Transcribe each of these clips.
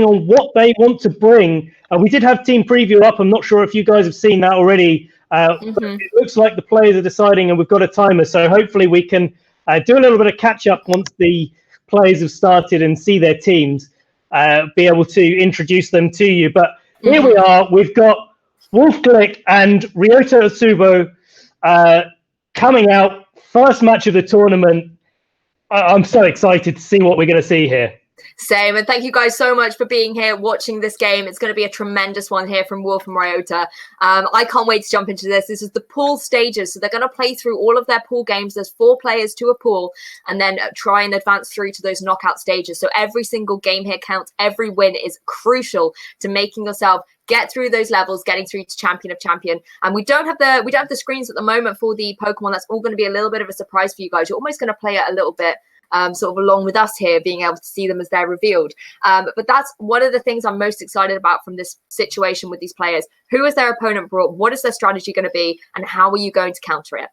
on what they want to bring. We did have team preview up. I'm not sure if you guys have seen that already. But it looks like the players are deciding, and we've got a timer. So hopefully we can do a little bit of catch up once the players have started and see their teams, be able to introduce them to you. But here we are. We've got Wolfe Glick and Ryota Otsubo coming out. First match of the tournament. I'm so excited to see what we're going to see here. Same, and thank you guys so much for being here watching this game. It's going to be a tremendous one here from Wolfe and Ryota. I can't wait to jump into this. This is the pool stages, so they're going to play through all of their pool games. There's 4 players to a pool, and then try and advance through to those knockout stages. So every single game here counts. Every win is crucial to making yourself get through those levels, getting through to Champion of Champion. And we don't have the screens at the moment for the Pokemon. That's all going to be a little bit of a surprise for you guys. You're almost going to play it a little bit sort of along with us here, being able to see them as they're revealed. But that's one of the things I'm most excited about from this situation with these players. Who is their opponent brought? What is their strategy going to be? And how are you going to counter it?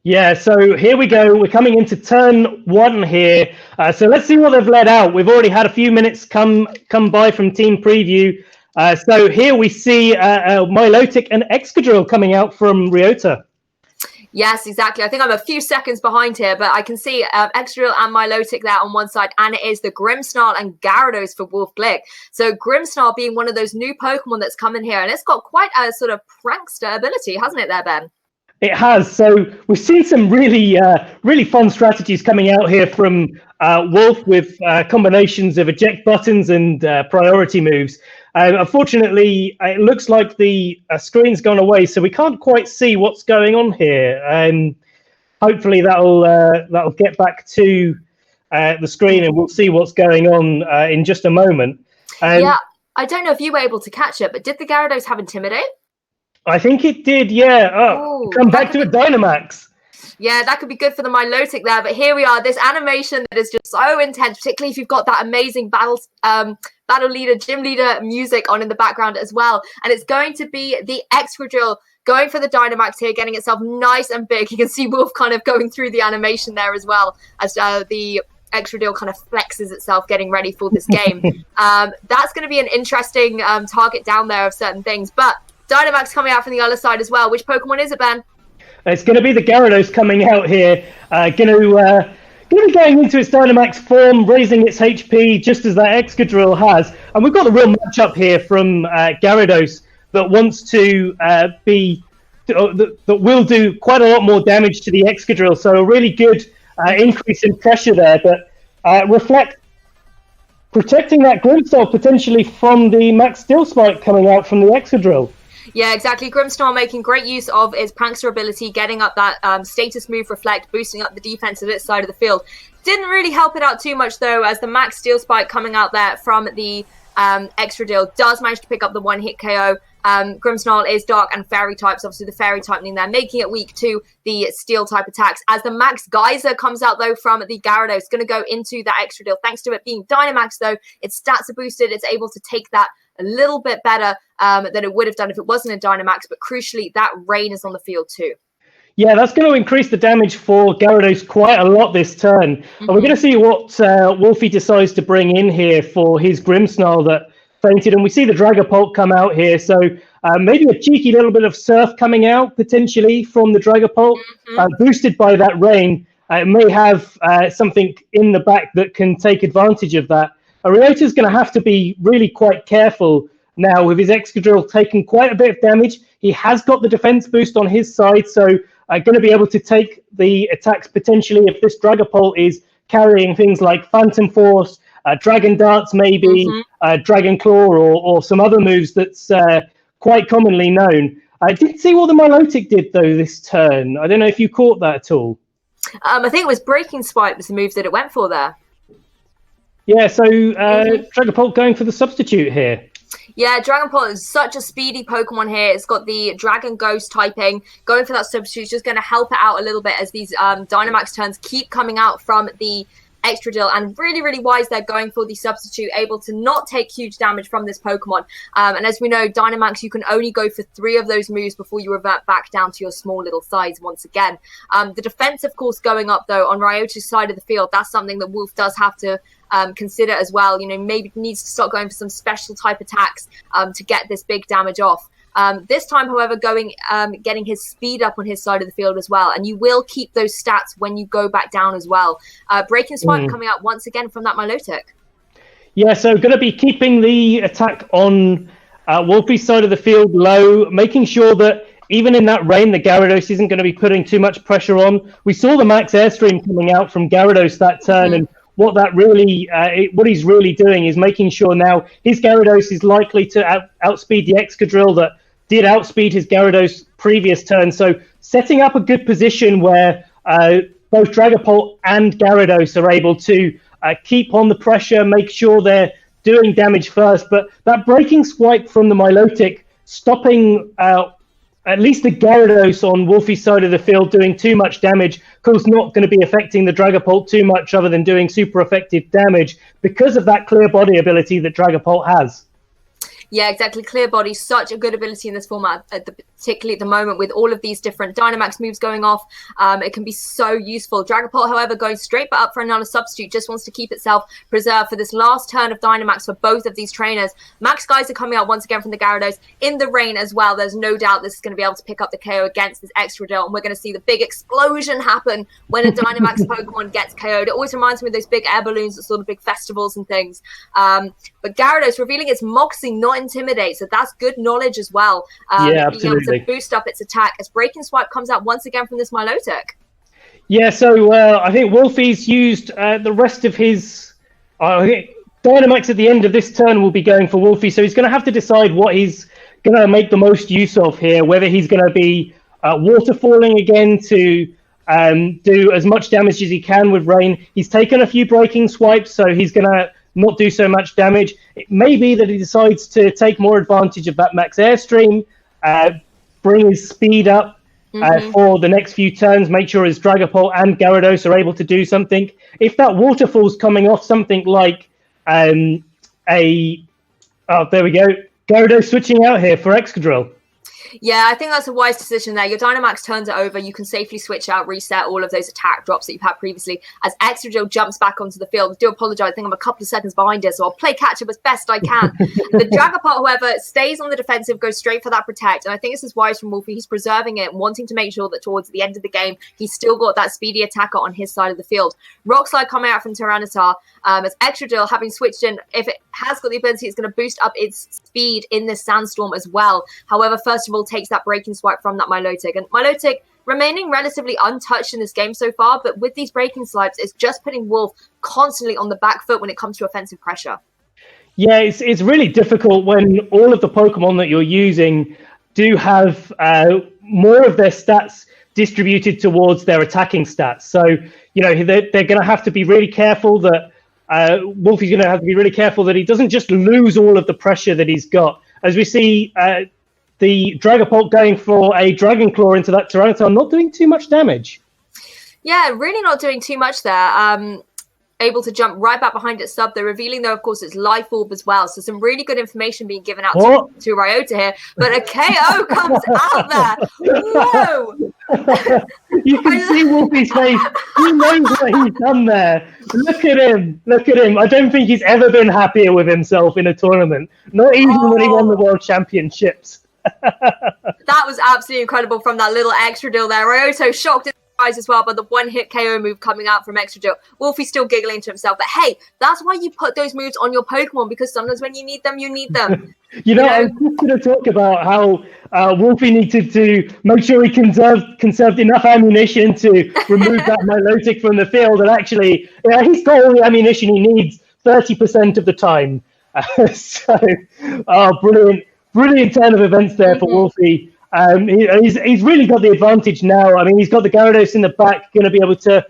Yeah, so here we go. We're coming into turn 1 here. So let's see what they've let out. We've already had a few minutes come by from team preview. So here we see Milotic and Excadrill coming out from Ryota. Yes, exactly. I think I'm a few seconds behind here, but I can see Excadrill and Milotic there on one side, and it is the Grimmsnarl and Gyarados for Wolfe Glick. So Grimmsnarl being one of those new Pokemon that's come in here, and it's got quite a sort of prankster ability, hasn't it there, Ben? It has. So we've seen some really fun strategies coming out here from Wolfe with combinations of eject buttons and priority moves. Unfortunately, it looks like the screen's gone away, so we can't quite see what's going on here. Hopefully that'll get back to the screen, and we'll see what's going on in just a moment. Yeah, I don't know if you were able to catch it, but did the Gyarados have Intimidate? I think it did, yeah. Come back to a Dynamax. Yeah, that could be good for the Milotic there. But here we are, this animation that is just so intense, particularly if you've got that amazing battle leader, gym leader music on in the background as well. And it's going to be the Excadrill going for the Dynamax here, getting itself nice and big. You can see Wolfe kind of going through the animation there as well as the Excadrill kind of flexes itself getting ready for this game. That's going to be an interesting target down there of certain things. But Dynamax coming out from the other side as well. Which Pokemon is it, Ben? It's going to be the Gyarados coming out here. Going to be going into its Dynamax form, raising its HP just as that Excadrill has. And we've got the real matchup here from Gyarados that wants to that will do quite a lot more damage to the Excadrill. So a really good increase in pressure there. But Reflect protecting that Grimmsnarl potentially from the Max Steel Spike coming out from the Excadrill. Yeah, exactly. Grimmsnarl making great use of its prankster ability, getting up that status move Reflect, boosting up the defense of its side of the field. Didn't really help it out too much, though, as the Max Steel Spike coming out there from the Excadrill does manage to pick up the one-hit KO. Grimmsnarl is Dark and Fairy types, obviously the Fairy typing there, making it weak to the Steel type attacks. As the Max Geyser comes out, though, from the Gyarados, going to go into that Excadrill. Thanks to it being Dynamax, though, its stats are boosted. It's able to take that a little bit better than it would have done if it wasn't a Dynamax, but crucially, that rain is on the field too. Yeah, that's going to increase the damage for Gyarados quite a lot this turn. And we're going to see what Wolfie decides to bring in here for his Grimmsnarl that fainted. And we see the Dragapult come out here. So maybe a cheeky little bit of Surf coming out potentially from the Dragapult, boosted by that rain. It may have something in the back that can take advantage of that. Ryota's going to have to be really quite careful now with his Excadrill taking quite a bit of damage. He has got the defense boost on his side, so going to be able to take the attacks potentially if this Dragapult is carrying things like Phantom Force, Dragon Darts maybe, Dragon Claw or some other moves that's quite commonly known. I didn't see what the Milotic did though this turn. I don't know if you caught that at all. I think it was Breaking Spike was the move that it went for there. Yeah, so Dragapult going for the substitute here. Yeah, Dragapult is such a speedy Pokemon here. It's got the Dragon Ghost typing. Going for that substitute is just going to help it out a little bit as these Dynamax turns keep coming out from the Excadrill, and really wise they're going for the substitute, able to not take huge damage from this Pokemon. And as we know, Dynamax, you can only go for 3 of those moves before you revert back down to your small little size once again. The defense, of course, going up though on Ryota's side of the field. That's something that Wolfe does have to consider as well. Maybe needs to start going for some special type attacks to get this big damage off. This time, however, getting his speed up on his side of the field as well. And you will keep those stats when you go back down as well. Breaking Swipe coming out once again from that Milotic. Yeah, so going to be keeping the attack on Wolfie's side of the field low, making sure that even in that rain, the Gyarados isn't going to be putting too much pressure on. We saw the max airstream coming out from Gyarados that turn, and what he's really doing is making sure now his Gyarados is likely to outspeed the Excadrill that did outspeed his Gyarados previous turn. So setting up a good position where both Dragapult and Gyarados are able to keep on the pressure, make sure they're doing damage first. But that Breaking Swipe from the Milotic, stopping at least the Gyarados on Wolfie's side of the field doing too much damage, of course not going to be affecting the Dragapult too much other than doing super effective damage because of that clear body ability that Dragapult has. Yeah, exactly. Clear Body, such a good ability in this format, particularly at the moment with all of these different Dynamax moves going off. It can be so useful. Dragapult, however, going straight but up for another substitute, just wants to keep itself preserved for this last turn of Dynamax for both of these trainers. Max Guys are coming out once again from the Gyarados in the rain as well. There's no doubt this is going to be able to pick up the KO against this Excadrill, and we're going to see the big explosion happen when a Dynamax Pokemon gets KO'd. It always reminds me of those big air balloons at sort of big festivals and things. But Gyarados revealing its Moxie, not Intimidate, so that's good knowledge as well. Yeah, being able to boost up its attack as Breaking Swipe comes out once again from this Milotic. Yeah, so I think Wolfie's used the rest of his Dynamax at the end of this turn will be going for Wolfie, so he's going to have to decide what he's going to make the most use of here, whether he's going to be waterfalling again to do as much damage as he can with Rain. He's taken a few Breaking Swipes, so he's going to not do so much damage. It may be that he decides to take more advantage of that max airstream, bring his speed up for the next few turns, make sure his Dragapult and Gyarados are able to do something. If that waterfall's coming off something like there we go, Gyarados switching out here for Excadrill. Yeah, I think that's a wise decision there. Your Dynamax turns it over. You can safely switch out, reset all of those attack drops that you've had previously as Excadrill jumps back onto the field. I do apologize. I think I'm a couple of seconds behind here, so I'll play catch up as best I can. The Dragapult, however, stays on the defensive, goes straight for that Protect. And I think this is wise from Wolfie. He's preserving it, wanting to make sure that towards the end of the game, he's still got that speedy attacker on his side of the field. Rock Slide coming out from Tyranitar as Excadrill, having switched in, if it has got the ability, it's going to boost up its speed in this Sandstorm as well. However, first of all, takes that Breaking Swipe from that Milotic. And Milotic remaining relatively untouched in this game so far, but with these Breaking Swipes, it's just putting Wolf constantly on the back foot when it comes to offensive pressure. Yeah, it's really difficult when all of the Pokemon that you're using do have more of their stats distributed towards their attacking stats. So, they're going to have to be really careful that Wolfie's going to have to be really careful that he doesn't just lose all of the pressure that he's got. As we see the Dragapult going for a Dragon Claw into that Tyranitar, not doing too much damage. Yeah, really not doing too much there. Able to jump right back behind its sub. They're revealing, though, of course, its Life Orb as well. So some really good information being given out to Ryota here. But a KO comes out there. Whoa! You can see Wolfie's face. He knows what he's done there. Look at him. Look at him. I don't think he's ever been happier with himself in a tournament. Not even when he won the World Championships. That was absolutely incredible from that little Excadrill there. Ryota shocked as well by the one-hit KO move coming out from Excadrill. Wolfie's still giggling to himself, but hey, that's why you put those moves on your Pokemon, because sometimes when you need them, you need them. I was just going to talk about how Wolfie needed to make sure he conserved enough ammunition to remove that Milotic from the field, and actually, he's got all the ammunition he needs 30% of the time. Brilliant turn of events there for Wolfie. He's really got the advantage now. I mean, he's got the Gyarados in the back, going to be able to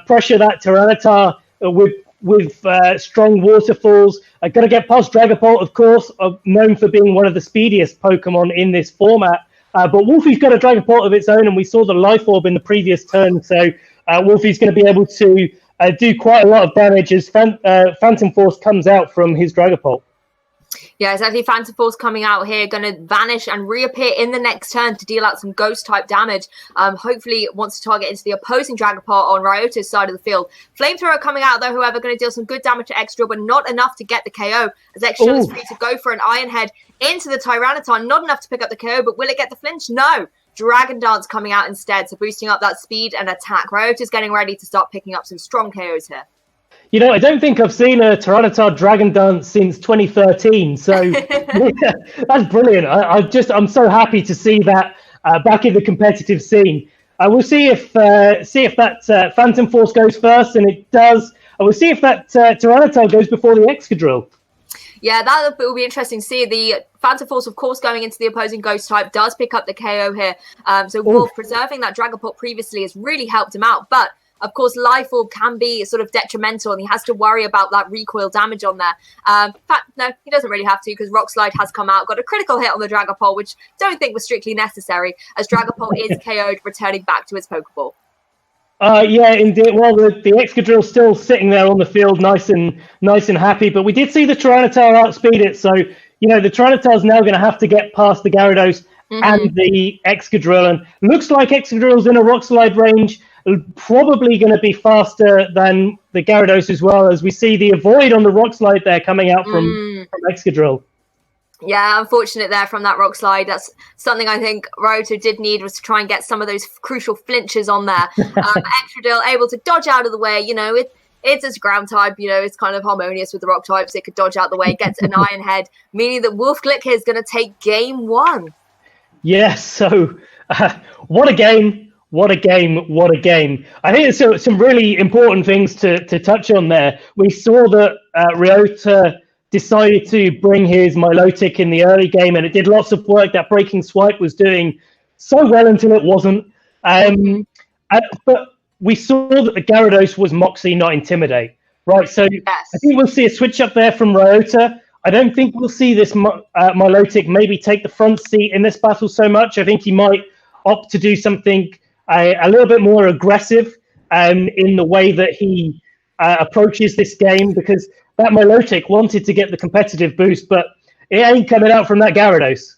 pressure that Tyranitar with strong waterfalls. Going to get past Dragapult, of course, known for being one of the speediest Pokemon in this format. But Wolfie's got a Dragapult of its own, and we saw the Life Orb in the previous turn. So Wolfie's going to be able to do quite a lot of damage as Phantom Force comes out from his Dragapult. Yeah, exactly. Phantom Force coming out here, going to vanish and reappear in the next turn to deal out some ghost-type damage. Hopefully wants to target into the opposing Dragapult on Ryota's side of the field. Flamethrower coming out, though, however, going to deal some good damage to Excadrill, but not enough to get the KO, as Excadrill is free to go for an Iron Head into the Tyranitar. Not enough to pick up the KO, but will it get the flinch? No! Dragon Dance coming out instead, so boosting up that speed and attack. Ryota's getting ready to start picking up some strong KOs here. You know, I don't think I've seen a Tyranitar Dragon Dance since 2013, so yeah, that's brilliant. I'm so happy to see that back in the competitive scene. We'll see if that Phantom Force goes first, and it does. We'll see if that Tyranitar goes before the Excadrill. Yeah, that will be interesting to see. The Phantom Force, of course, going into the opposing Ghost type, does pick up the KO here. So Wolf preserving that Dragapult previously has really helped him out, but of course, Life Orb can be sort of detrimental, and he has to worry about that recoil damage on there. In fact, no, he doesn't really have to, because Rock Slide has come out, got a critical hit on the Dragapult, which don't think was strictly necessary, as Dragapult is KO'd, returning back to its Pokeball. Yeah, indeed. Well, the Excadrill's still sitting there on the field, nice and happy. But we did see the Tyranitar outspeed it, so you know the Tyranitar's now going to have to get past the Gyarados and the Excadrill, and looks like Excadrill's in a Rock Slide range. Probably going to be faster than the Gyarados as well, as we see the Avoid on the Rock Slide there coming out from Excadrill. Yeah, unfortunate there from that Rock Slide. That's something I think Ryota did need, was to try and get some of those crucial flinches on there. Excadrill able to dodge out of the way. You know, it's its ground type. You know, it's kind of harmonious with the rock types. It could dodge out the way, gets an Iron Head, meaning that Wolfe Glick here is going to take game one. Yes, so what a game. What a game. I think there's some really important things to touch on there. We saw that Ryota decided to bring his Milotic in the early game, and it did lots of work. That Breaking Swipe was doing so well until it wasn't. But we saw that the Gyarados was Moxie, not Intimidate. Right, so yes. I think we'll see a switch up there from Ryota. I don't think we'll see this Milotic maybe take the front seat in this battle so much. I think he might opt to do something a little bit more aggressive in the way that he approaches this game, because that Milotic wanted to get the competitive boost, but it ain't coming out from that Gyarados.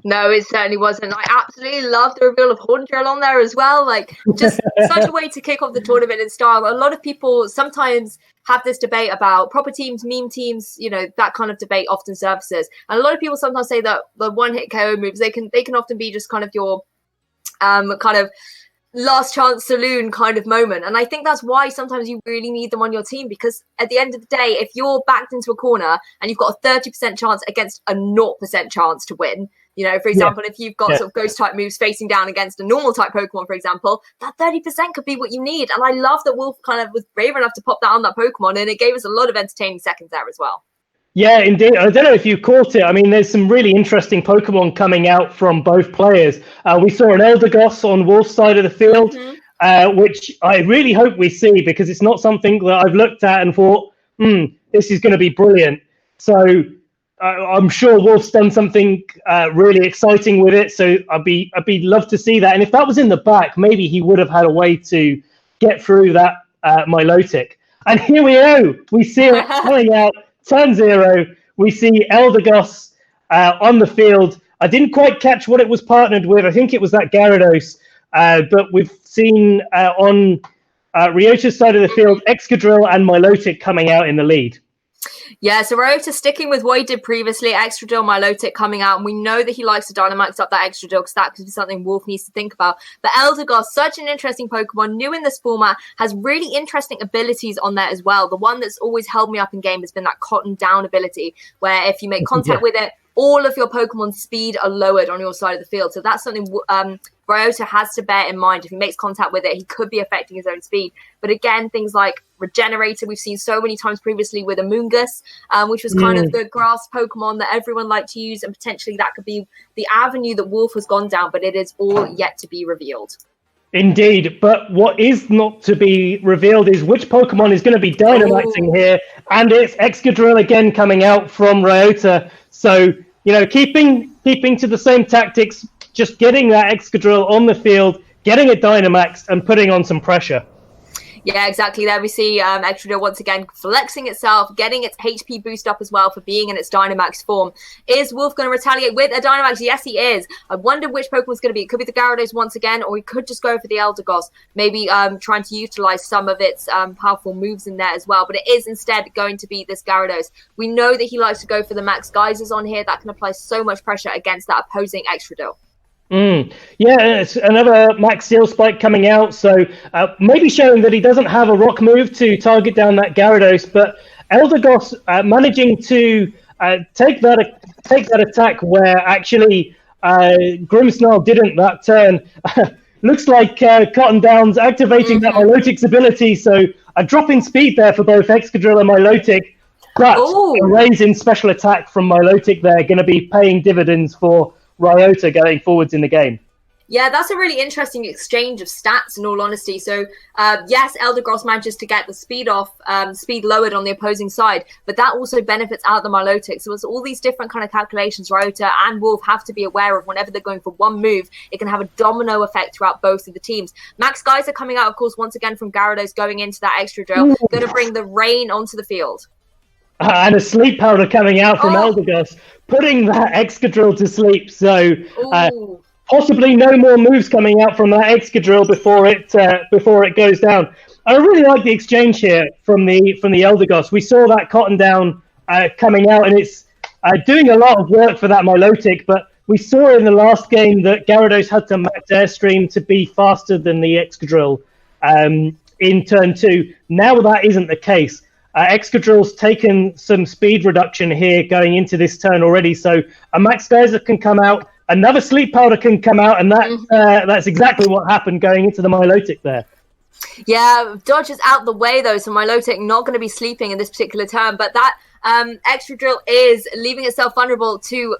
No, it certainly wasn't. I absolutely love the reveal of Horntail on there as well. Like, just such a way to kick off the tournament in style. A lot of people sometimes have this debate about proper teams, meme teams, you know, that kind of debate often surfaces. And a lot of people sometimes say that the one-hit KO moves, they can often be just kind of your kind of last chance saloon kind of moment. And I think that's why sometimes you really need them on your team, because at the end of the day, if you're backed into a corner and you've got a 30% chance against a 0% chance to win, you know, for example, if you've got sort of ghost type moves facing down against a normal type Pokemon, for example, that 30% could be what you need. And I love that Wolf kind of was brave enough to pop that on that Pokemon, and it gave us a lot of entertaining seconds there as well. Yeah, indeed. I don't know if you caught it. I mean, there's some really interesting Pokemon coming out from both players. We saw an Eldegoss on Wolf's side of the field, which I really hope we see, because it's not something that I've looked at and thought, this is going to be brilliant. So I'm sure Wolf's done something really exciting with it. So I'd love to see that. And if that was in the back, maybe he would have had a way to get through that Milotic. And here we go. We see it coming out. Turn 0, we see Eldegoss on the field. I didn't quite catch what it was partnered with. I think it was that Gyarados. But we've seen on Ryota's side of the field, Excadrill and Milotic coming out in the lead. Yeah, so Ryota sticking with what he did previously, Excadrill, Milotic coming out, and we know that he likes to Dynamax up that Excadrill, because that could be something Wolf needs to think about. But Eldegoss, such an interesting Pokemon, new in this format, has really interesting abilities on there as well. The one that's always held me up in game has been that Cotton Down ability, where if you make contact with it, all of your Pokemon's speed are lowered on your side of the field. So that's something Ryota has to bear in mind. If he makes contact with it, he could be affecting his own speed. But again, things like Regenerator, we've seen so many times previously with Amoonguss, which was kind of the grass Pokemon that everyone liked to use, and potentially that could be the avenue that Wolf has gone down, but it is all yet to be revealed. Indeed, but what is not to be revealed is which Pokemon is going to be Dynamaxing here, and it's Excadrill again coming out from Ryota. So, you know, keeping to the same tactics, just getting that Excadrill on the field, getting it Dynamaxed, and putting on some pressure. Yeah, exactly. There we see Excadrill once again flexing itself, getting its HP boost up as well for being in its Dynamax form. Is Wolfe going to retaliate with a Dynamax? Yes, he is. I wonder which Pokemon's going to be. It could be the Gyarados once again, or he could just go for the Eldegoss, maybe trying to utilize some of its powerful moves in there as well. But it is instead going to be this Gyarados. We know that he likes to go for the Max Geysers on here. That can apply so much pressure against that opposing Excadrill. Yeah, it's another Max Steel Spike coming out, so maybe showing that he doesn't have a rock move to target down that Gyarados, but Eldegoss managing to take that attack where actually Grimmsnarl didn't that turn. Looks like Cotton Down's activating that Milotic's ability, so a drop in speed there for both Excadrill and Milotic, but a raise in special attack from Milotic there, going to be paying dividends for Ryota going forwards in the game. Yeah, that's a really interesting exchange of stats in all honesty. So, yes, Eldegoss manages to get the speed lowered on the opposing side, but that also benefits out the Milotic. So it's all these different kind of calculations Ryota and Wolfe have to be aware of whenever they're going for one move. It can have a domino effect throughout both of the teams. Max Geyser coming out, of course, once again from Gyarados going into that Excadrill, going to bring the rain onto the field. And a sleep powder coming out from Eldegoss, putting that Excadrill to sleep. So possibly no more moves coming out from that Excadrill before it goes down. I really like the exchange here from the Eldegoss. We saw that Cotton Down coming out, and it's doing a lot of work for that Milotic. But we saw in the last game that Gyarados had to max Airstream to be faster than the Excadrill in turn 2. Now that isn't the case. Excadrill's taken some speed reduction here going into this turn already, so a Max Geyser can come out, another Sleep Powder can come out, and that's exactly what happened going into the Milotic there. Yeah, Dodge is out the way though, so Milotic not going to be sleeping in this particular turn, but that Excadrill is leaving itself vulnerable to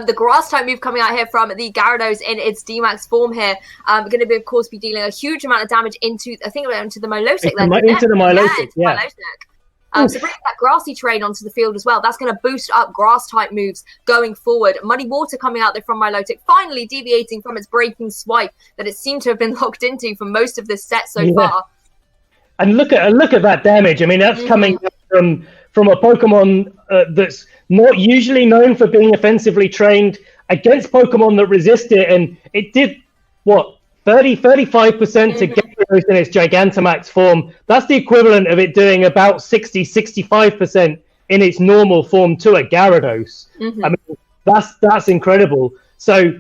the grass type move coming out here from the Gyarados in its D-Max form here. Going to be, of course, be dealing a huge amount of damage into the Milotic. Into the Milotic, yeah. So bringing that grassy terrain onto the field as well, that's going to boost up grass type moves going forward. Muddy Water coming out there from Milotic, finally deviating from its breaking swipe that it seemed to have been locked into for most of this set so far. And look at that damage. I mean, that's coming from a Pokemon that's not usually known for being offensively trained against Pokemon that resist it, and it did 35% to Gyarados in its Gigantamax form. That's the equivalent of it doing about 65% in its normal form to a Gyarados. I mean, that's incredible. So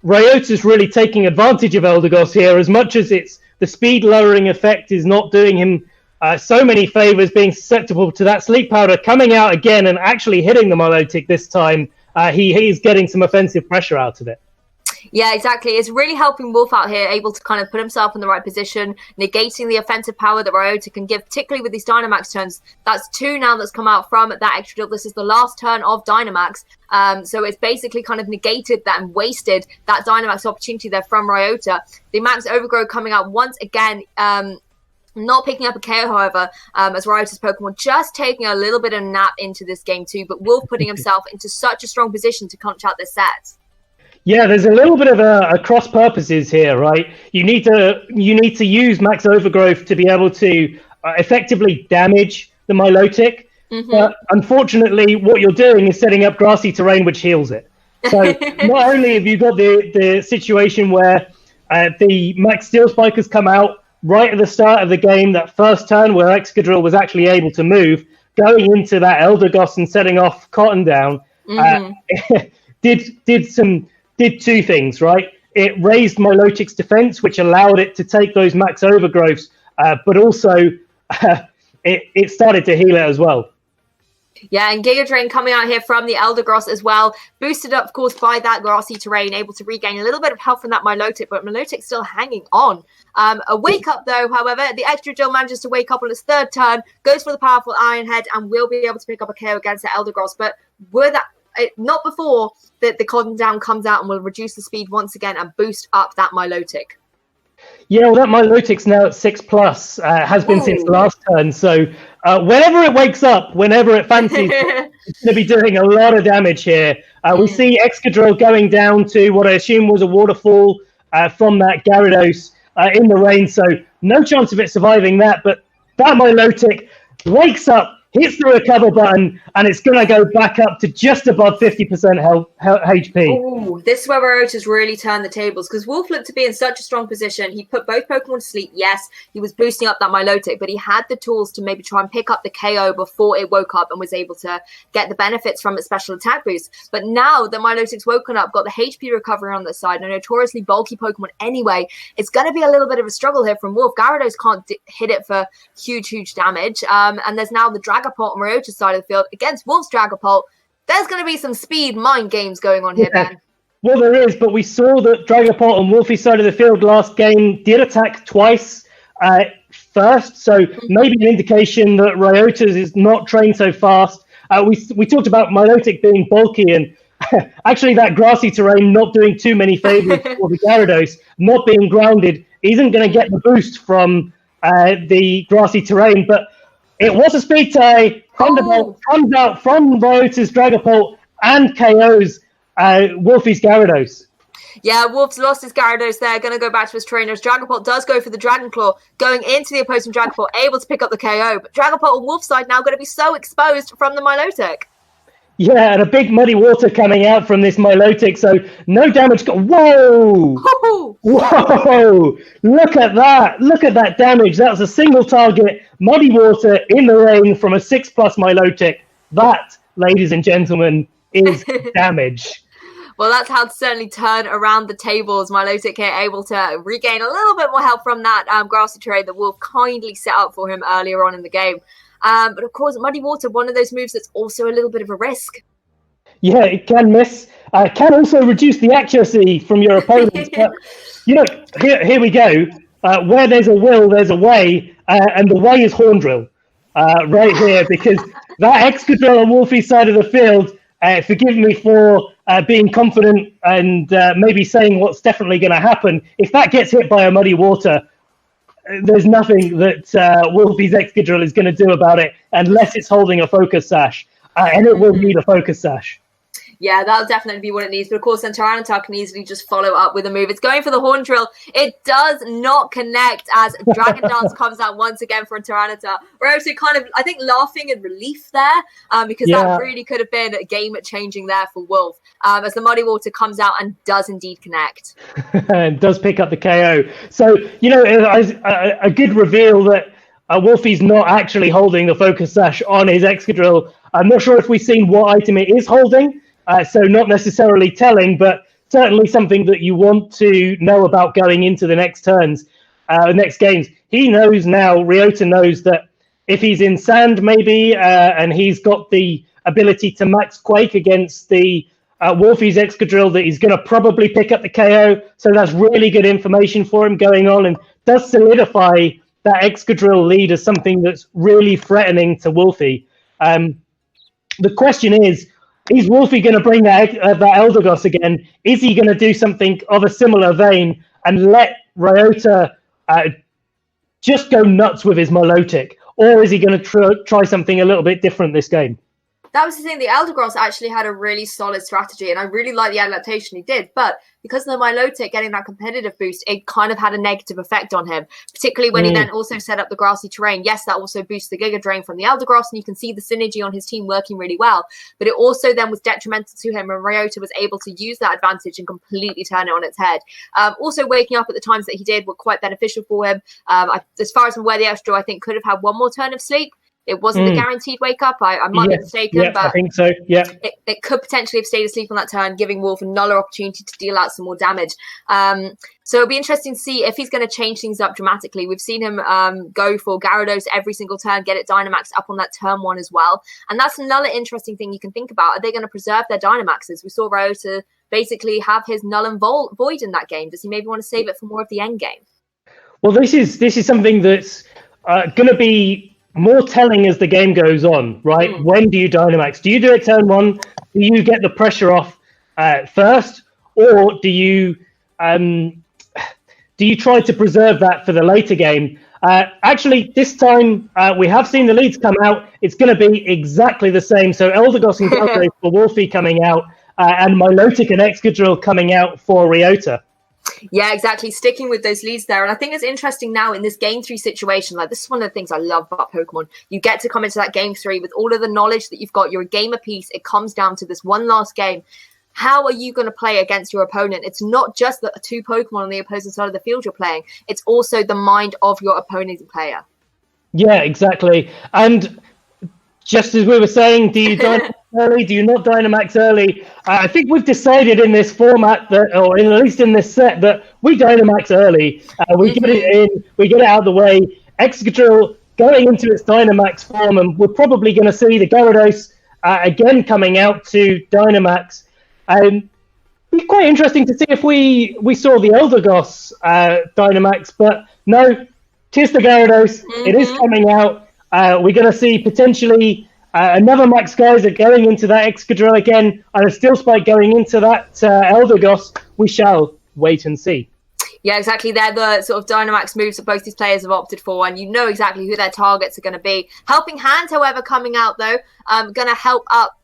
Ryota's really taking advantage of Eldegoss here, as much as the speed lowering effect is not doing him so many favors, being susceptible to that Sleep Powder coming out again and actually hitting the Milotic this time. He's getting some offensive pressure out of it. Yeah, exactly. It's really helping Wolfe out here, able to kind of put himself in the right position, negating the offensive power that Ryota can give, particularly with these Dynamax turns. That's 2 now that's come out from that Excadrill. This is the last turn of Dynamax. So it's basically kind of negated that and wasted that Dynamax opportunity there from Ryota. The Max Overgrowth coming out once again. Not picking up a KO, however, as Ryota's Pokemon just taking a little bit of a nap into this game too, but Wolfe putting himself into such a strong position to punch out this set. Yeah, there's a little bit of a cross purposes here, right? You need to use Max Overgrowth to be able to effectively damage the Milotic, but unfortunately, what you're doing is setting up grassy terrain which heals it. So not only have you got the situation where the Max Steel Spike has come out right at the start of the game, that first turn where Excadrill was actually able to move, going into that Eldegoss and setting off Cotton Down, did 2 things, right? It raised Milotic's defense, which allowed it to take those Max Overgrowths, but also it started to heal it as well. Yeah, and Giga Drain coming out here from the Eldegoss as well. Boosted up, of course, by that grassy terrain, able to regain a little bit of health from that Milotic, but Milotic's still hanging on. A wake up, though, however, the Excadrill manages to wake up on its 3rd turn, goes for the powerful Iron Head, and will be able to pick up a KO against the Eldegoss. But not before the Cotton Down comes out and will reduce the speed once again and boost up that Milotic. Yeah, well, that Milotic's now at 6+, has been since last turn. So whenever it wakes up, whenever it fancies, it's going to be doing a lot of damage here. We see Excadrill going down to what I assume was a waterfall from that Gyarados in the rain. So No chance of it surviving that, but that Milotic wakes up, hits the recover button, and it's going to go back up to just above 50% HP. Oh, this is where Ryota's really turned the tables, because Wolfe looked to be in such a strong position. He put both Pokemon to sleep. Yes, he was boosting up that Milotic, but he had the tools to maybe try and pick up the KO before it woke up and was able to get the benefits from its special attack boost. But now that Milotic's woken up, got the HP recovery on the side, a notoriously bulky Pokemon anyway, it's going to be a little bit of a struggle here from Wolfe. Gyarados can't hit it for huge damage. And there's now the Dragapult on Ryota's side of the field against Wolfe's Dragapult. There's going to be some speed mind games going on here, Ben. Well, there is, but we saw that Dragapult on Wolfie's side of the field last game did attack twice first, so maybe an indication that Ryota's is not trained so fast. We talked about Milotic being bulky, and actually that grassy terrain not doing too many favors for the Gyarados, not being grounded, isn't going to get the boost from the grassy terrain, but it was a speed tie. Thunderbolt comes out from Ryota's Dragapult and KOs Wolfie's Gyarados. Yeah, Wolfe's lost his Gyarados there, going to go back to his trainers. Dragapult does go for the Dragon Claw, going into the opposing Dragapult, able to pick up the KO. But Dragapult on Wolfe's side now going to be so exposed from the Milotic. Yeah, and a big muddy water coming out from this Milotic, so no damage. Whoa! Whoa! Look at that! Look at that damage. That was a single target, muddy water in the rain from a 6+ Milotic. That, ladies and gentlemen, is damage. Well, that's how to certainly turn around the tables. Milotic here able to regain a little bit more help from that grassy terrain that Wolfe kindly set up for him earlier on in the game. But of course, Muddy Water, one of those moves that's also a little bit of a risk. Yeah, it can miss. Can also reduce the accuracy from your opponents. But, here we go. Where there's a will, there's a way. And the way is Horn Drill right here, because that Excadrill on Wolfie's side of the field, forgive me for being confident and maybe saying what's definitely going to happen. If that gets hit by a Muddy Water, there's nothing that Wolfie's Excadrill is going to do about it unless it's holding a Focus Sash. And it will need a Focus Sash. Yeah, that'll definitely be what it needs. But of course, then Tyranitar can easily just follow up with a move. It's going for the Horn Drill. It does not connect as Dragon Dance comes out once again for Tyranitar. Ryota kind of, I think, laughing in relief there because that really could have been game-changing there for Wolfe. As the Muddy Water comes out and does indeed connect. And does pick up the KO. So, a good reveal that Wolfie's not actually holding the Focus Sash on his Excadrill. I'm not sure if we've seen what item it is holding. So not necessarily telling, but certainly something that you want to know about going into the next turns, next games. He knows now, Ryota knows that if he's in sand maybe, and he's got the ability to max Quake against the Wolfie's Excadrill, that he's going to probably pick up the KO. So that's really good information for him going on and does solidify that Excadrill lead as something that's really threatening to Wolfie. The question is Wolfie going to bring that Eldegoss again? Is he going to do something of a similar vein and let Ryota just go nuts with his Milotic? Or is he going to try something a little bit different this game? That was the thing. The Eldegoss actually had a really solid strategy, and I really like the adaptation he did. But because of the Milotic getting that competitive boost, it kind of had a negative effect on him, particularly when he then also set up the grassy terrain. Yes, that also boosts the Giga Drain from the Eldegoss, and you can see the synergy on his team working really well. But it also then was detrimental to him, and Ryota was able to use that advantage and completely turn it on its head. Also, waking up at the times that he did were quite beneficial for him. As far as I'm aware, the Excadrill, I think, could have had one more turn of sleep. It wasn't a guaranteed wake up. I might be mistaken, but I think so. Yeah, it could potentially have stayed asleep on that turn, giving Wolfe another opportunity to deal out some more damage. So it'll be interesting to see if he's going to change things up dramatically. We've seen him go for Gyarados every single turn, get it Dynamaxed up on that turn one as well. And that's another interesting thing you can think about. Are they going to preserve their Dynamaxes? We saw Ryota basically have his Null and Void in that game. Does he maybe want to save it for more of the end game? Well, this is something that's going to be more telling as the game goes on, right? When do you Dynamax? Do you do it turn one? Do you get the pressure off first? Or do you try to preserve that for the later game? Actually, this time we have seen the leads come out. It's going to be exactly the same. So Eldegoss and Gyarados for Wolfie coming out, and Milotic and Excadrill coming out for Ryota. Yeah, exactly. Sticking with those leads there. And I think it's interesting now in this game 3 situation. Like, this is one of the things I love about Pokemon. You get to come into that game 3 with all of the knowledge that you've got. You're a game apiece. It comes down to this one last game. How are you going to play against your opponent? It's not just the 2 Pokemon on the opposing side of the field you're playing. It's also the mind of your opponent player. Yeah, exactly. And just as we were saying, do you Dynamax early? Do you not Dynamax early? I think we've decided in this format that, or at least in this set, that we Dynamax early. We get it in, we get it out of the way. Excadrill going into its Dynamax form, and we're probably going to see the Gyarados again coming out to Dynamax. It'd be quite interesting to see if we saw the Eldegoss Dynamax, but no, tis the Gyarados. It is coming out. We're going to see potentially another Max Geyser going into that Excadrill again, and a Steel Spike going into that Eldegoss. We shall wait and see. Yeah, exactly. They're the sort of Dynamax moves that both these players have opted for, and you know exactly who their targets are going to be. Helping Hand, however, coming out, though, going to help up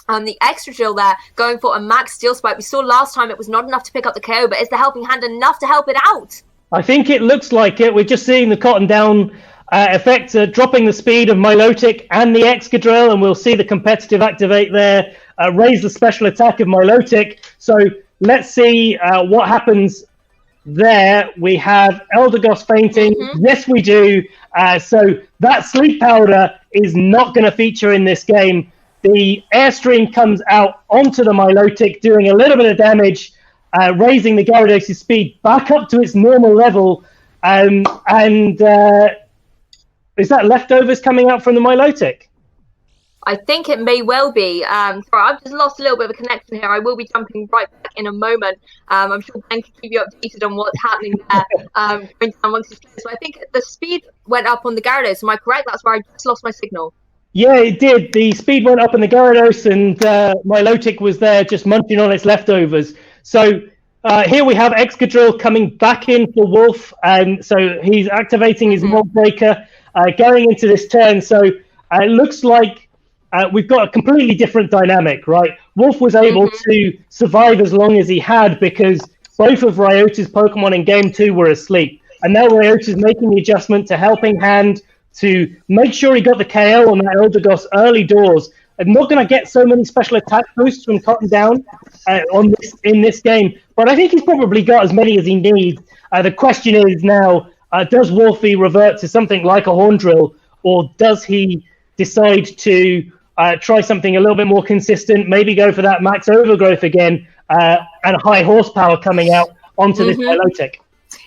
the Excadrill there, going for a Max Steel Spike. We saw last time it was not enough to pick up the KO, but is the Helping Hand enough to help it out? I think it looks like it. We're just seeing the Cotton Down effect, dropping the speed of Milotic and the Excadrill, and we'll see the competitive activate there, raise the special attack of Milotic. So let's see what happens there. We have Eldegoss fainting. Yes, we do. So that Sleep Powder is not going to feature in this game. The Airstream comes out onto the Milotic, doing a little bit of damage, raising the Gyarados' speed back up to its normal level, and is that leftovers coming out from the Milotic? I think it may well be. Sorry, I've just lost a little bit of a connection here. I will be jumping right back in a moment. I'm sure Ben can keep you updated on what's happening there. So I think the speed went up on the Gyarados. Am I correct? That's where I just lost my signal. Yeah, it did. The speed went up in the Gyarados, and Milotic was there just munching on its leftovers. So here we have Excadrill coming back in for Wolf, and so he's activating his Mold Breaker, going into this turn. So it looks like we've got a completely different dynamic, right? Wolf was able to survive as long as he had because both of Ryota's Pokemon in Game 2 were asleep. And now Ryota's making the adjustment to Helping Hand to make sure he got the KO on that Eldegoss early doors. I'm not going to get so many special attack boosts from Cotton Down in this game, but I think he's probably got as many as he needs. The question is now, does Wolfie revert to something like a Horn Drill, or does he decide to try something a little bit more consistent, maybe go for that Max Overgrowth again, and high horsepower coming out onto this Milotic?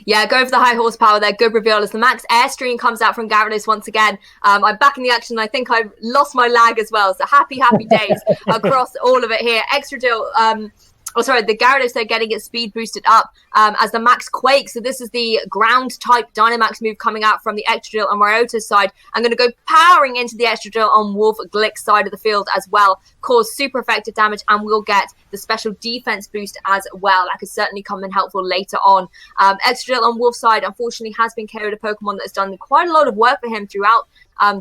Yeah, go for the high horsepower there. Good reveal as the Max Airstream comes out from Gyarados once again. I'm back in the action. I think I've lost my lag as well. So happy days across all of it here. Excadrill, the Gyarados, they're getting its speed boosted up as the Max Quake. So this is the ground type Dynamax move coming out from the Excadrill on Ryota's side. I'm going to go powering into the Excadrill on Wolfe Glick's side of the field as well. Cause super effective damage, and we'll get the special defense boost as well. That could certainly come in helpful later on. Excadrill on Wolf's side, unfortunately, has been KO'd a Pokemon that has done quite a lot of work for him throughout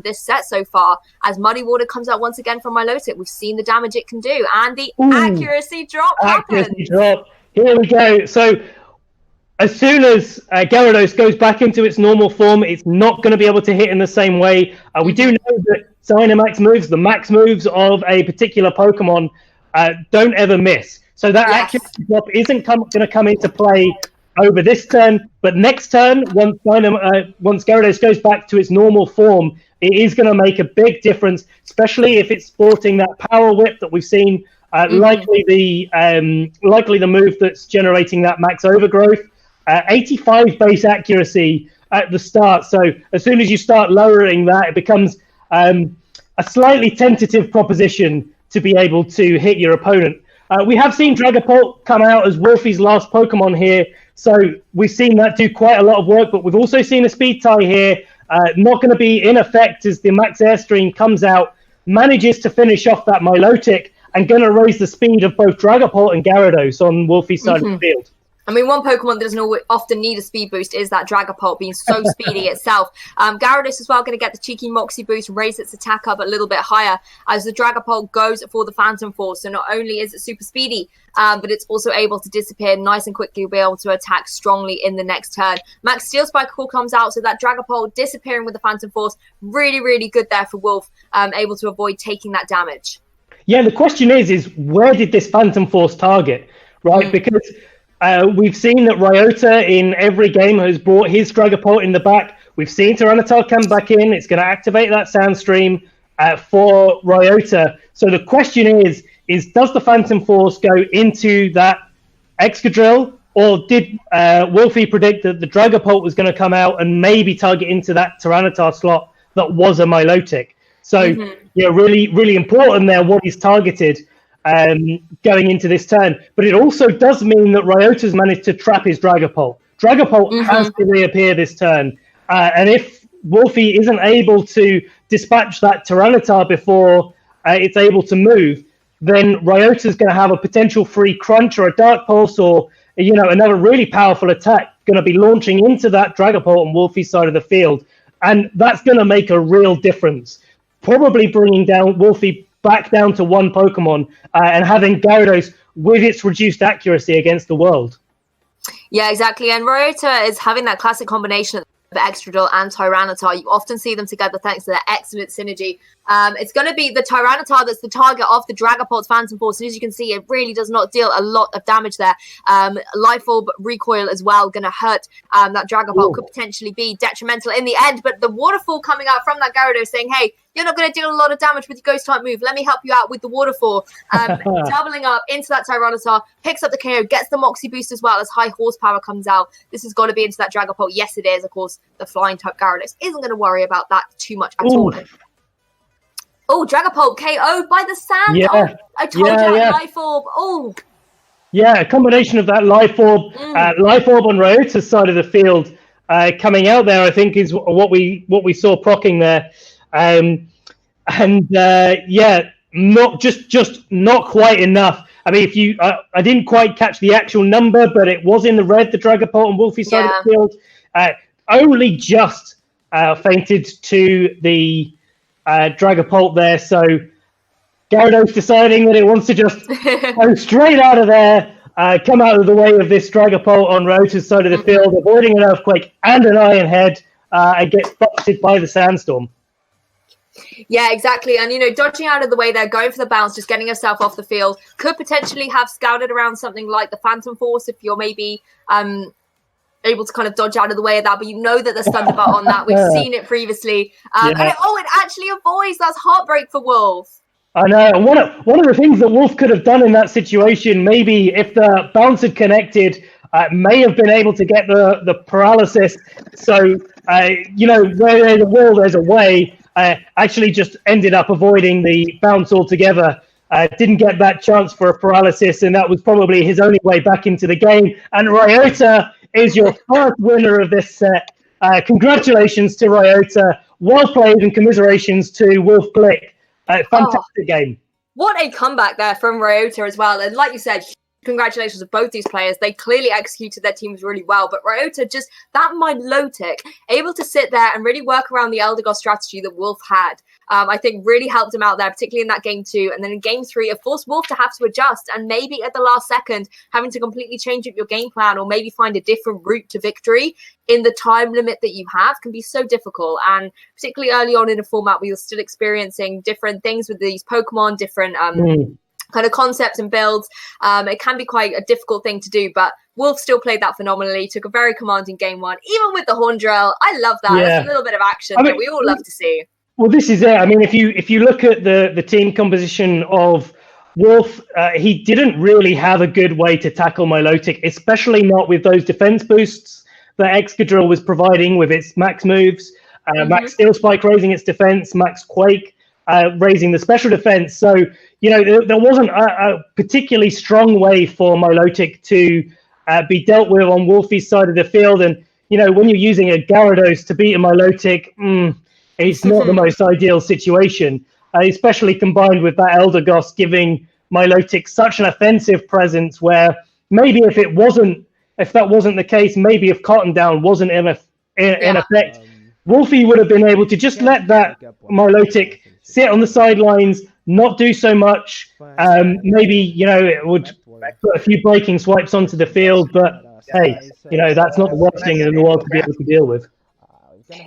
this set so far, as Muddy Water comes out once again from Milotic. We've seen the damage it can do, and the accuracy drop happens. Drop. Here we go. So as soon as Gyarados goes back into its normal form, it's not going to be able to hit in the same way. We do know that Dynamax moves, the max moves of a particular Pokemon, don't ever miss. So that accuracy drop isn't going to come into play over this turn, but next turn, once Gyarados goes back to its normal form, it is going to make a big difference, especially if it's sporting that Power Whip that we've seen, likely the move that's generating that Max Overgrowth. 85 base accuracy at the start, so as soon as you start lowering that, it becomes a slightly tentative proposition to be able to hit your opponent. We have seen Dragapult come out as Wolfie's last Pokemon here, so we've seen that do quite a lot of work, but we've also seen a speed tie here, not going to be in effect as the Max Airstream comes out, manages to finish off that Milotic, and going to raise the speed of both Dragapult and Gyarados on Wolfie's side of the field. I mean, one Pokemon that doesn't often need a speed boost is that Dragapult, being so speedy itself. Gyarados as well going to get the cheeky Moxie boost, raise its attack up a little bit higher as the Dragapult goes for the Phantom Force. So not only is it super speedy, but it's also able to disappear nice and quickly, be able to attack strongly in the next turn. Max Steel Spike Call comes out, so that Dragapult disappearing with the Phantom Force, really, really good there for Wolfe, able to avoid taking that damage. Yeah, the question is where did this Phantom Force target, right? Because we've seen that Ryota in every game has brought his Dragapult in the back. We've seen Tyranitar come back in. It's going to activate that Sound Stream for Ryota. So the question is does the Phantom Force go into that Excadrill, or did Wolfie predict that the Dragapult was going to come out and maybe target into that Tyranitar slot that was a Milotic? So, really, really important there what he's targeted going into this turn. But it also does mean that Ryota's managed to trap his Dragapult. Dragapult has to reappear this turn. And if Wolfie isn't able to dispatch that Tyranitar before it's able to move, then Ryota's going to have a potential free Crunch or a Dark Pulse or, another really powerful attack going to be launching into that Dragapult on Wolfie's side of the field. And that's going to make a real difference. Probably bringing down Wolfie back down to one Pokemon and having Gyarados with its reduced accuracy against the world. Yeah, exactly. And Ryota is having that classic combination of Excadrill and Tyranitar. You often see them together thanks to their excellent synergy. It's going to be the Tyranitar that's the target of the Dragapult's Phantom Force. And as you can see, it really does not deal a lot of damage there. Life Orb recoil as well, going to hurt that Dragapult. Could potentially be detrimental in the end. But the Waterfall coming out from that Gyarados saying, hey, you're not going to deal a lot of damage with your Ghost type move. Let me help you out with the Waterfall. Doubling up into that Tyranitar, picks up the KO, gets the Moxie boost as well as high horsepower comes out. This has got to be into that Dragapult. Yes, it is. Of course, the flying type Gyarados isn't going to worry about that too much at all. Oh, Dragapult KO'd by the sand. Yeah. Oh, I told you that Life Orb. Oh. Yeah, a combination of that Life Orb on Ryota's side of the field coming out there, I think, is what we saw proccing there. Not just not quite enough. I mean, I didn't quite catch the actual number, but it was in the red, the Dragapult on Wolfie's side of the field. Only just fainted to the Dragapult there. So Gyarados deciding that it wants to just go straight out of there, come out of the way of this Dragapult on Ryota's side of the field, avoiding an Earthquake and an Iron Head, and gets busted by the Sandstorm. Yeah, exactly. And, dodging out of the way there, going for the bounce, just getting herself off the field, could potentially have scouted around something like the Phantom Force if you're maybe able to kind of dodge out of the way of that. But that there's Thunderbolt on that. We've seen it previously. And it actually avoids. That's heartbreak for Wolfe. I know. And one of the things that Wolfe could have done in that situation, maybe if the bounce had connected, may have been able to get the paralysis. So, where there's a will, there's a way. Actually just ended up avoiding the bounce altogether. Didn't get that chance for a paralysis, and that was probably his only way back into the game. And Ryota is your first winner of this set. Congratulations to Ryota. Well played, and commiserations to Wolfe Glick. Fantastic game. What a comeback there from Ryota as well. And like you said, congratulations to both these players. They clearly executed their teams really well. But Ryota, just that Milotic, able to sit there and really work around the Eldegoss strategy that Wolfe had, I think really helped him out there, particularly in that game 2. And then in game 3, it forced Wolfe to have to adjust. And maybe at the last second, having to completely change up your game plan or maybe find a different route to victory in the time limit that you have can be so difficult. And particularly early on in a format where you're still experiencing different things with these Pokemon, different kind of concepts and builds. It can be quite a difficult thing to do, but Wolfe still played that phenomenally, took a very commanding game 1, even with the horn drill. I love that. Yeah. It's a little bit of action that we all love to see. Well, this is it. I mean, if you look at the team composition of Wolfe, he didn't really have a good way to tackle Milotic, especially not with those defense boosts that Excadrill was providing with its max moves. Max Steel Spike raising its defense, Max Quake raising the special defense. So, there wasn't a particularly strong way for Milotic to be dealt with on Wolfie's side of the field. And, when you're using a Gyarados to beat a Milotic, it's not the most ideal situation, especially combined with that Eldegoss giving Milotic such an offensive presence where maybe if it wasn't if that wasn't the case, maybe if Cotton Down wasn't in effect, Wolfie would have been able to just let that Milotic sit on the sidelines, not do so much. Maybe, it would put a few breaking swipes onto the field, but hey, that's not the worst thing in the world to be able to deal with.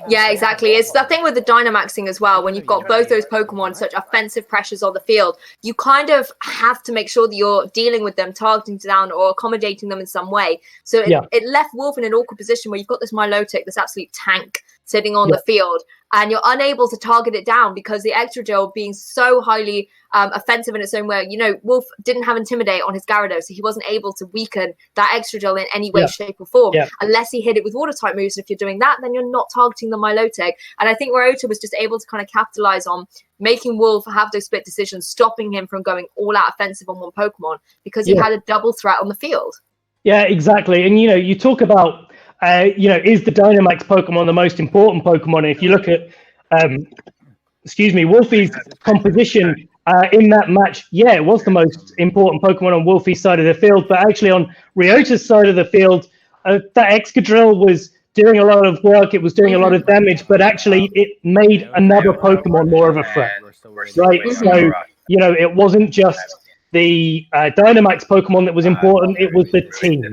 Yeah, exactly. It's that thing with the Dynamaxing as well. When you've got both those Pokemon, such offensive pressures on the field, you kind of have to make sure that you're dealing with them, targeting down or accommodating them in some way. So it left Wolf in an awkward position where you've got this Milotic, this absolute tank sitting on the field, and you're unable to target it down because the Excadrill being so highly offensive in its own way. Wolf didn't have Intimidate on his Gyarados, so he wasn't able to weaken that Excadrill in any way, shape, or form, unless he hit it with Water-type moves. And if you're doing that, then you're not targeting the Milotic. And I think Ryota was just able to kind of capitalize on making Wolf have those split decisions, stopping him from going all-out offensive on one Pokemon because he had a double threat on the field. Yeah, exactly. And, you talk about is the Dynamax Pokemon the most important Pokemon? And if you look at, Wolfie's composition in that match, it was the most important Pokemon on Wolfie's side of the field. But actually on Ryota's side of the field, that Excadrill was doing a lot of work. It was doing a lot of damage, but actually it made another Pokemon more of a threat, right? So, it wasn't just the Dynamax Pokemon that was important, it was the team.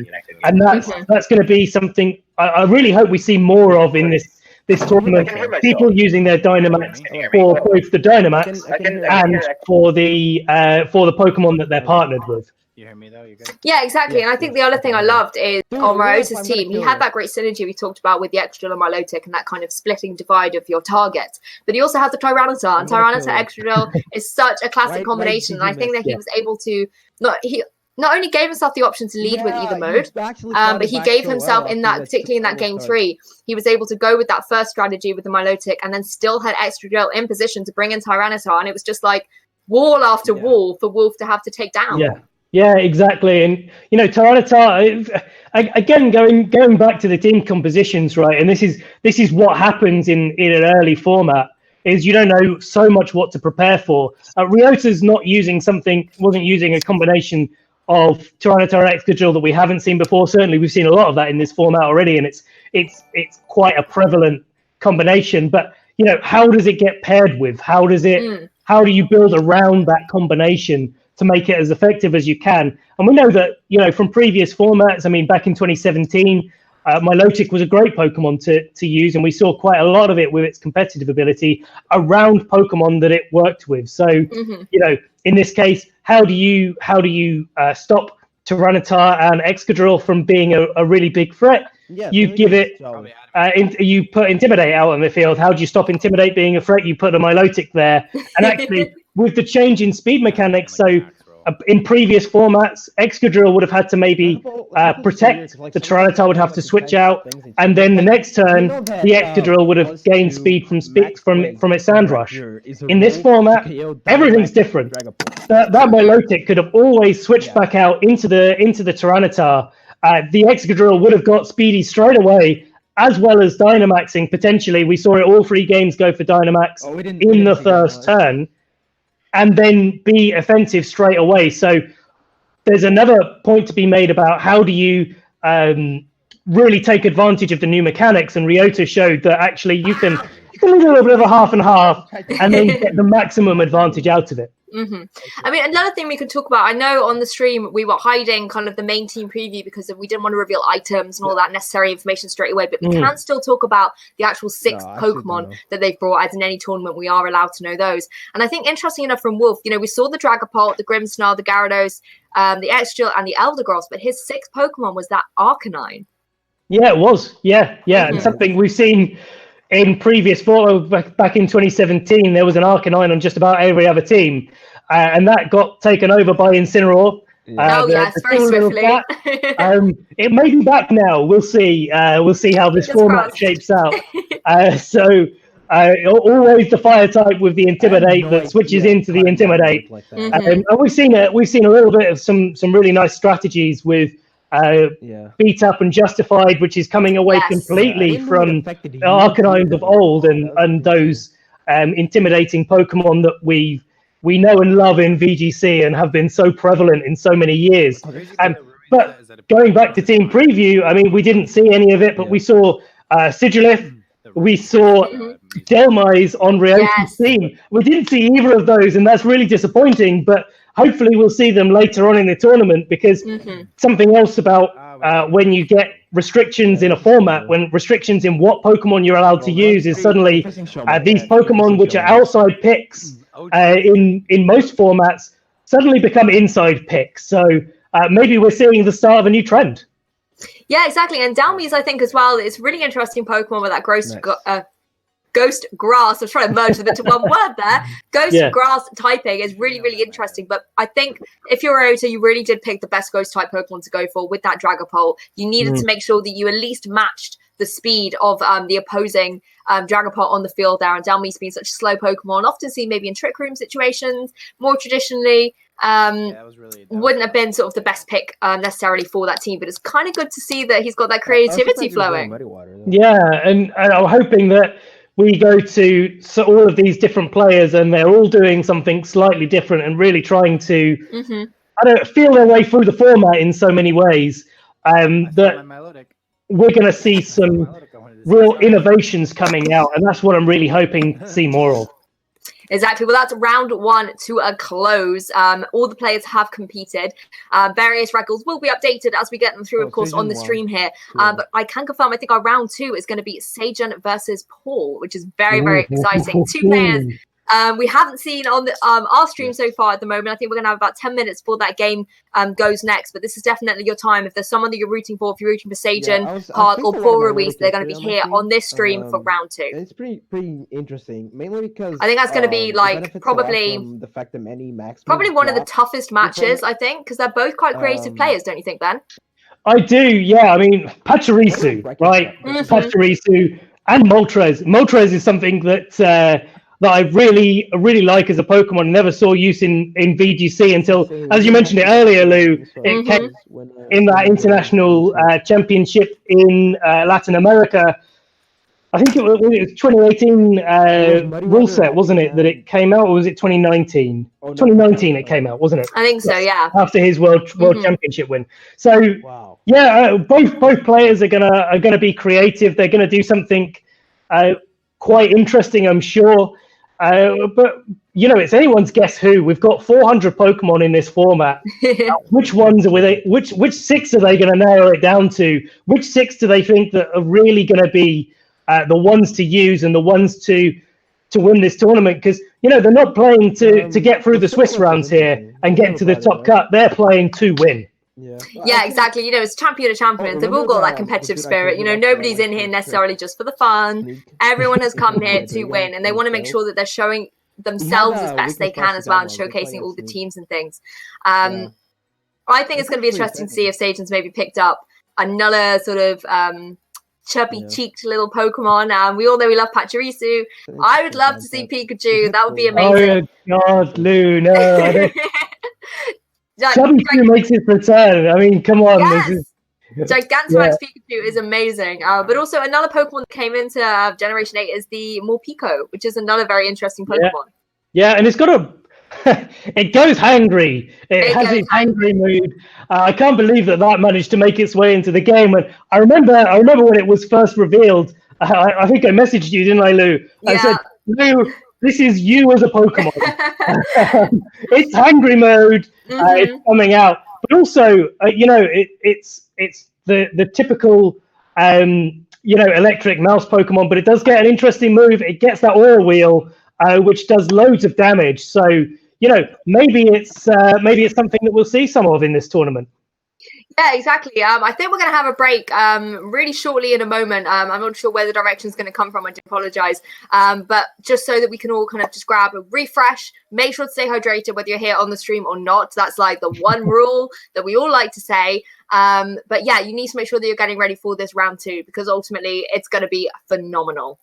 And that's going to be something I really hope we see more of in this tournament. People using their Dynamax for both the Dynamax and for the Pokemon that they're partnered with. You hear me though? You good? Yeah, exactly. And I think the other thing I loved is on Ryota's team, he had that great synergy we talked about with the Excadrill and Milotic and that kind of splitting divide of your targets. But he also had the Tyranitar, and Tyranitar Excadrill is such a classic combination. And I think that he was able to not only gave himself the option to lead with either mode, but he gave himself particularly in that game 3, he was able to go with that first strategy with the Milotic and then still had Excadrill in position to bring in Tyranitar. And it was just like wall after wall for Wolf to have to take down. Yeah, exactly. And, Tyranitar, again, going back to the team compositions, right? And this is what happens in an early format, is you don't know so much what to prepare for. Ryota's wasn't using a combination of Tyranitar and Excadrill that we haven't seen before. Certainly, we've seen a lot of that in this format already, and it's quite a prevalent combination. But, how does it get paired with? How do you build around that combination to make it as effective as you can? And we know that, from previous formats, back in 2017, Milotic was a great Pokemon to use, and we saw quite a lot of it with its competitive ability around Pokemon that it worked with. So, in this case, how do you stop Tyranitar and Excadrill from being a really big threat? You give it, you put Intimidate out on the field. How do you stop Intimidate being a threat? You put a Milotic there. And actually, with the change in speed mechanics, so in previous formats, Excadrill would have had to maybe protect, the Tyranitar would have to switch out, and then the next turn, the Excadrill would have gained speed from its Sand Rush. In this format, everything's different. That Milotic could have always switched back out into the Tyranitar. The Excadrill would have got speedy straight away, as well as Dynamaxing potentially. We saw it all 3 games go for Dynamax in the first turn, and then be offensive straight away. So there's another point to be made about how do you really take advantage of the new mechanics. And Ryota showed that actually you can do a little bit of a half and half and then get the maximum advantage out of it. Another thing we could talk about, I know on the stream we were hiding kind of the main team preview because we didn't want to reveal items and all that necessary information straight away, but we can still talk about the actual 6 Pokemon that they've brought, as in any tournament we are allowed to know those. And I think interesting enough from Wolf, we saw the Dragapult, the Grimmsnarl, the Gyarados, the Excadrill and the Eldegoss, but his 6th Pokemon was that Arcanine. Yeah, it was. Yeah. And something we've seen in previous back in 2017, there was an Arcanine on just about every other team, and that got taken over by Incineroar. Very swiftly. It may be back now. We'll see. We'll see how this format shapes out. Always the fire type with the Intimidate that switches into the Intimidate, and we've seen a little bit of some really nice strategies with Beat Up and Justified, which is coming away completely from the Arcanines of old and those intimidating Pokemon that we know and love in VGC and have been so prevalent in so many years. But going back to team preview, I mean, we didn't see any of it, but we saw Sigilith, we saw Delmise on Ryota's team. We didn't see either of those, and that's really disappointing, but hopefully we'll see them later on in the tournament, because something else about when you get restrictions in a format, when restrictions in what Pokemon you're allowed to use is suddenly these Pokemon which are outside picks in most formats suddenly become inside picks. So maybe we're seeing the start of a new trend. Yeah, exactly. And Dalmise, I think, as well, it's really interesting Pokemon with that Ghost Grass. I'm trying to merge them into one word there. Ghost Grass typing is really, really interesting. But I think if you're Ryota, you really did pick the best Ghost type Pokemon to go for with that Dragapult. You needed to make sure that you at least matched the speed of the opposing Dragapult on the field there. And Dalmise being such a slow Pokemon, often seen maybe in Trick Room situations, more traditionally. Wouldn't have been sort of the best pick necessarily for that team, but it's kind of good to see that he's got that creativity flowing. Yeah, and I'm hoping that we go to all of these different players and they're all doing something slightly different and really trying to feel their way through the format in so many ways, that we're going to see some real innovations coming out, and that's what I'm really hoping to see more of. Exactly. Well, that's round one to a close. All the players have competed. Various records will be updated as we get them through, of course, on the stream here. But I can confirm, I think our round two is going to be Sagen versus Paul, which is very, very exciting. Two players we haven't seen on the, our stream so far at the moment. I think we're going to have about 10 minutes before that game goes next. But this is definitely your time. If there's someone that you're rooting for, if you're rooting for Sagen, Park, or Paul Ruiz, they're going to be here on this stream for round two. It's pretty interesting, mainly because I think that's going to be like probably the fact that many max one of the toughest matches, I think, because they're both quite creative players, don't you think, Ben? I do, yeah. I mean, Pachirisu, right? Pachirisu and Moltres. Moltres is something that I really like as a Pokemon. Never saw use in VGC until, as you mentioned it earlier, Lou, it came in that international championship in Latin America. I think it was 2018 rule set, wasn't it, that it came out, or was it 2019? 2019 it came out, wasn't it? I think so, yeah. After his world championship win. So, both players are gonna be creative. They're gonna do something quite interesting, I'm sure. But it's anyone's guess who. We've got 400 Pokemon in this format. Which ones which six are they going to narrow it down to? Which six do they think that are really going to be the ones to use and the ones to win this tournament? Because they're not playing to get through the Swiss rounds here and get to the top cut. They're playing to win. Yeah, exactly. It's champion of champions. They've all got that competitive spirit. Nobody's in here necessarily just for the fun. Everyone has come here to win, and they want to make sure that they're showing themselves as best they can as well, and showcasing all the teams and things. I think it's going to be interesting to see if Sagen's maybe picked up another sort of chubby-cheeked little Pokemon. We all know we love Pachirisu. I would love to see Pikachu. That would be amazing. Oh, God, Lou, no. I don't... Chubby makes its return. I mean, come on. Yes. Gigantamax Pikachu is amazing. But also another Pokemon that came into Generation 8 is the Morpeko, which is another very interesting Pokemon. Yeah, and it's got it goes hangry. It has its hangry mood. I can't believe that managed to make its way into the game. And I remember when it was first revealed, I think I messaged you, didn't I, Lou? I said, Lou, this is you as a Pokemon. It's hangry mode. It's coming out, but also, it's the typical, electric mouse Pokemon. But it does get an interesting move. It gets that Aura Wheel, which does loads of damage. So, maybe it's something that we'll see some of in this tournament. Yeah, exactly. I think we're going to have a break really shortly in a moment. I'm not sure where the direction is going to come from. I do apologize. But just so that we can all kind of just grab a refresh, make sure to stay hydrated, whether you're here on the stream or not. That's like the one rule that we all like to say. But yeah, you need to make sure that you're getting ready for this round two, because ultimately it's going to be phenomenal.